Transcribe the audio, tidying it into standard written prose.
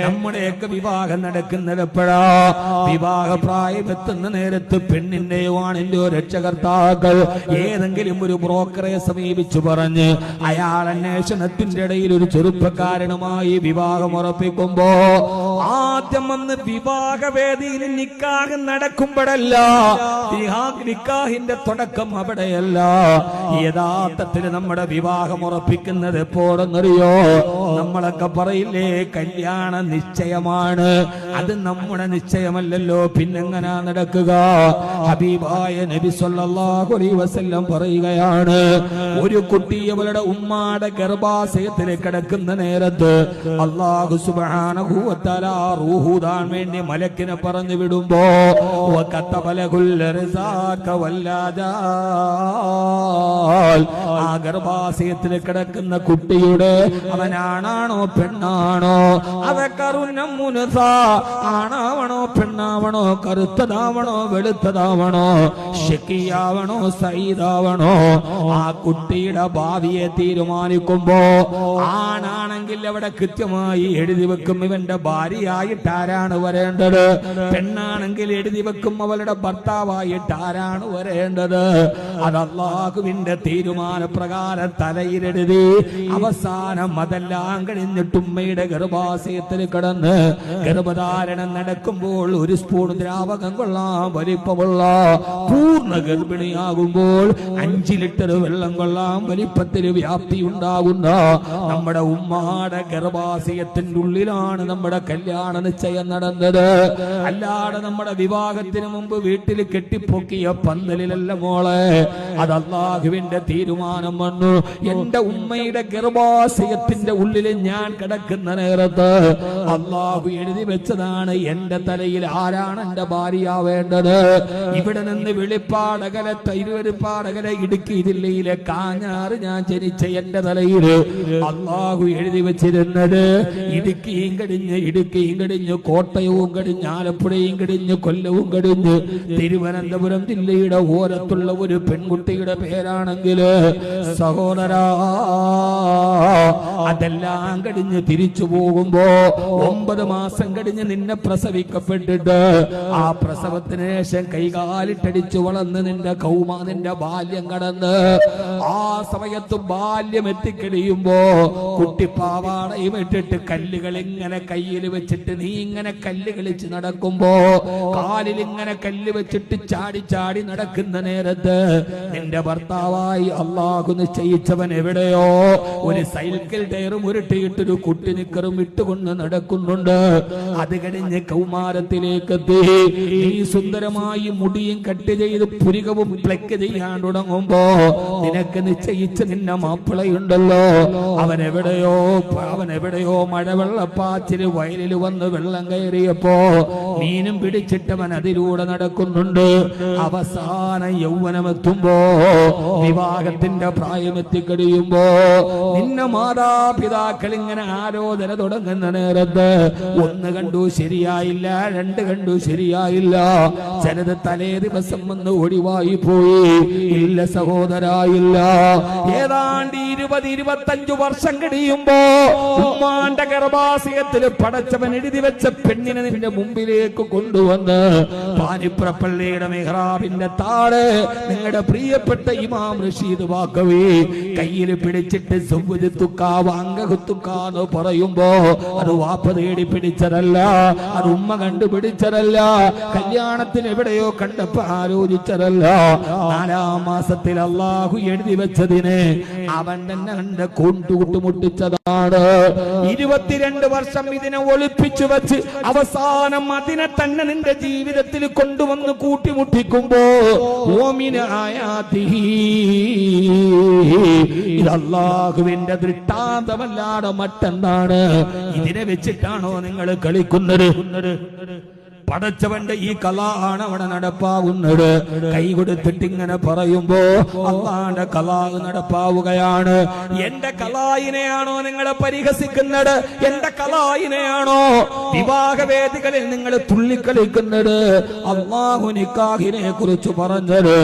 നമ്മുടെയൊക്കെ വിവാഹം നടക്കുന്നത് എപ്പോഴാ? വിവാഹ പ്രായമെത്തുന്ന നേരത്ത് പെണ്ണിന്റെയോ ആണിന്റെയോ രക്ഷകർത്താക്കൾ ഏതെങ്കിലും ഒരു ബ്രോക്കറെ സമീപിച്ചു പറഞ്ഞ് അയാൾ അന്വേഷണത്തിന്റെ ഇടയിൽ ഒരു ചെറുപ്പക്കാരനുമായി വിവാഹം ഉറപ്പിക്കുമ്പോ ആദ്യം വന്ന് വിവാഹവേദിയിൽ നിക്കാഹ് നടക്കുമ്പോഴല്ല, നിക്കാഹിന്റെ തുടക്കം അവിടെയല്ല. യഥാർത്ഥത്തിൽ നമ്മുടെ വിവാഹം ഉറപ്പിക്കുന്നത് എപ്പോഴെന്നറിയോ? നമ്മളൊക്കെ പറയില്ലേ കല്യാണം നിശ്ചയമാണ്. അത് നമ്മുടെ നിശ്ചയമല്ലല്ലോ, പിന്നെങ്ങനെ നടക്കുക? ഹബീബായ നബി സല്ലല്ലാഹു അലൈഹി വസല്ലം പറയുകയാണ്, ഒരു കുട്ടി അവളുടെ ഉമ്മാടെ ഗർഭാശയത്തിൽ കിടക്കുന്ന നേരത്ത് അല്ലാഹു സുബ്ഹാനഹു വ തആല റൂഹുദാൻ വേണ്ടി മലക്കിനെ പറഞ്ഞു വിടുമ്പോ വകതബലഹുൽ റിസാഖ വല്ലാജാൽ, ആ ഗർഭാശയത്തിൽ കിടക്കുന്ന കുട്ടിയുടെ അവനാണാണോ പെണ്ണാണോ, ആണാവണോ പെണ്ണാവണോ, കറുത്തതാവണോ വെളുത്തതാവണോ, ഷക്കിയാവണോ സയ്യിദാവണോ, ആ കുട്ടിയുടെ ഭാവിയെ തീരുമാനിക്കുമ്പോ ആണാണെങ്കിൽ അവിടെ കൃത്യമായി എഴുതി വെക്കും ഇവന്റെ ഭാര്യയായിട്ട് ആരാണ് വരേണ്ടത്, പെണ്ണാണെങ്കിൽ എഴുതി വെക്കും അവളുടെ ഭർത്താവായിട്ട് ആരാണ് വരേണ്ടത്. അത് അല്ലാഹുവിന്റെ തീരുമാനപ്രകാരം തലയിലെഴുതി അവസാനം അതെല്ലാം കഴിഞ്ഞിട്ട് ഉമ്മയുടെ ഗർഭാശയത്തിൽ കിടന്ന് ഗർഭധാരണം നടക്കുമ്പോൾ ഒരു സ്പൂൺ ദ്രാവകം കൊള്ളാം വലിപ്പമുള്ള, പൂർണ്ണ ഗർഭിണിയാകുമ്പോൾ 5 ലിറ്റർ വെള്ളം കൊള്ളാം വലിപ്പത്തിൽ വ്യാപ്തി ഉണ്ടാകുന്ന നമ്മുടെ ഉമ്മാടെ ഗർഭാശയത്തിന്റെ ഉള്ളിലാണ് നമ്മുടെ കല്യാണ നിശ്ചയം നടന്നത്. അല്ലാതെ നമ്മുടെ വിവാഹത്തിന് മുമ്പ് വീട്ടിൽ കെട്ടിപ്പൊക്കിയ പന്തലിലല്ല മോളെ. അത് അല്ലാഹുവിന്റെ തീരുമാനം വന്നു. എന്റെ ഉമ്മയുടെ ഗർഭാശയത്തിന്റെ ഉള്ളിൽ ഞാൻ കിടക്കുന്ന നേരത്ത് അല്ലാഹു എഴുതി വെച്ചതാണ് എന്റെ തലയിൽ ആരാണ് എന്റെ ഭാര്യയാവേണ്ടത്. ഇവിടെ നിന്ന് വെളിപ്പാടകല തിരുവരുപ്പാടകല ഇടുക്കി ജില്ലയിലെ കാഞ്ഞാറ് ഞാൻ ജനിച്ച എന്റെ തലയിൽ അല്ലാഹു എഴുതി വെച്ചിരുന്നത് ഇടുക്കിയും കഴിഞ്ഞ് കോട്ടയവും കഴിഞ്ഞ് ആലപ്പുഴയും കഴിഞ്ഞ് കൊല്ലവും കഴിഞ്ഞ് തിരുവനന്തപുരം ജില്ലയുടെ ഓരത്തുള്ള ഒരു പെൺകുട്ടിയുടെ പേരാണെങ്കിൽ സഹോദരാ, അതെല്ലാം കഴിഞ്ഞ് തിരിച്ചു പോകുമ്പോ 9 മാസം കഴിഞ്ഞ് നിന്നെ പ്രസവിക്കപ്പെട്ടിട്ട് ആ പ്രസവത്തിന് ശേഷം കൈകാലിട്ടടിച്ചു വളർന്ന് നിന്റെ നിന്റെ ബാല്യം കടന്ന് ആ സമയത്ത് ബാല്യം എത്തിക്കഴിയുമ്പോ കുട്ടിപ്പാവാടയും ഇട്ടിട്ട് കല്ലുകൾ ഇങ്ങനെ കയ്യിൽ വെച്ചിട്ട് നീ ഇങ്ങനെ കല്ല് കളിച്ച് നടക്കുമ്പോ കാലിൽ ഇങ്ങനെ കല്ല് വെച്ചിട്ട് ചാടി ചാടി നടക്കുന്ന നേരത്ത് നിന്റെ ഭർത്താവായി അല്ലാഹു നിശ്ചയിച്ചവൻ എവിടെയോ ഒരു സൈക്കിൾ ടയറും ഉരുട്ടിയിട്ടൊരു കുട്ടി നിക്കറും ഇട്ടുകൊണ്ട് നടക്കുന്നുണ്ട്. അത് കഴിഞ്ഞ് കൗമാരത്തിലേക്ക് എത്തി നീ സുന്ദരമായി മുടിയും കട്ട് ചെയ്ത് പുരികവും പ്ലക്ക് ചെയ്യാൻ തുടങ്ങുമ്പോ നിനക്ക് നിശ്ചയിച്ച നിന്റെ മാപ്പിളയുണ്ടല്ലോ, അവനെവിടെയോ മഴവെള്ളപ്പാച്ചില് വയലിൽ വന്ന് വെള്ളം കയറിയപ്പോ മീനും പിടിച്ചിട്ടവൻ അതിലൂടെ നടക്കുന്നുണ്ട്. അവസാന യൗവനമെത്തുമ്പോ വിവാഹത്തിന്റെ പ്രായമെത്തിക്കഴിയുമ്പോ നിന്നെ മാതാപിതാക്കൾ ഇങ്ങനെ ആലോചന തുടങ്ങുന്ന നേരത്ത് 1 കണ്ടു ശരിയായില്ല, 2 കണ്ടു ശരിയായില്ല, ചിലത് തലേ ദിവസം വന്ന് ഒഴിവായി പോയി. ഇല്ല സഹോദരായില്ല, ഏതാണ്ട് 20-25 വർഷം കഴിയുമ്പോ ഉമ്മാന്റെ ഗർഭാശയത്തിൽ പടച്ചവൻ എഴുതി വെച്ച പെണ്ണിനെ നിന്റെ മുമ്പിലേക്ക് കൊണ്ടുവന്ന് പാനിപ്രപ്പള്ളിയുടെ മെഹ്റാബിന്റെ താഴെ നിങ്ങളുടെ പ്രിയപ്പെട്ട ഇമാം റഷീദ് വാക്കവി കയ്യിൽ പിടിച്ചിട്ട് വാങ്ങുത്തുക്കാന്ന് പറയുമ്പോ അത് വാപ്പ തേടി പിടിച്ചതല്ല, അത് ഉമ്മ കണ്ടുപിടിച്ചതല്ല, കല്യാണത്തിന് എവിടെയോ കണ്ടപ്പോ ആലോചിച്ചതല്ല. 4-ാം മാസത്തിൽ അല്ലാഹു എഴുതി വെച്ചതിനെ അവൻ തന്നെ കണ്ട് കൂട്ടുമുട്ടിച്ചതാണ്. 22 വർഷം ഇതിനെ ഒളിപ്പിച്ചു വെച്ച് അവസാനം അതിനെ തന്നെ നിന്റെ ജീവിതത്തിൽ കൊണ്ടുവന്ന് കൂട്ടിമുട്ടിക്കുമ്പോ ഇത് അല്ലാഹുവിന്റെ ദൃഷ്ടാന്തമല്ലാതെ മറ്റെന്താണ്? ഇതിനെ വെച്ചിട്ടാണോ നിങ്ങൾ കളിക്കുന്നത്? പടച്ചവന്റെ ഈ കലാ ആണ് അവിടെ നടപ്പാവുന്നത്. കൈ കൊടുത്തിട്ട് ഇങ്ങനെ പറയുമ്പോ അള്ളാന്റെ കലാ നടപ്പാവുകയാണ്. എന്റെ കലായിനെയാണോ നിങ്ങൾ പരിഹസിക്കുന്നത്? എന്റെ കലായിനെയാണോ വിവാഹവേദികളിൽ നിങ്ങൾ തുള്ളിക്കളിക്കുന്നത്? അല്ലാഹു നിക്കാഹിനെ കുറിച്ച് പറഞ്ഞത്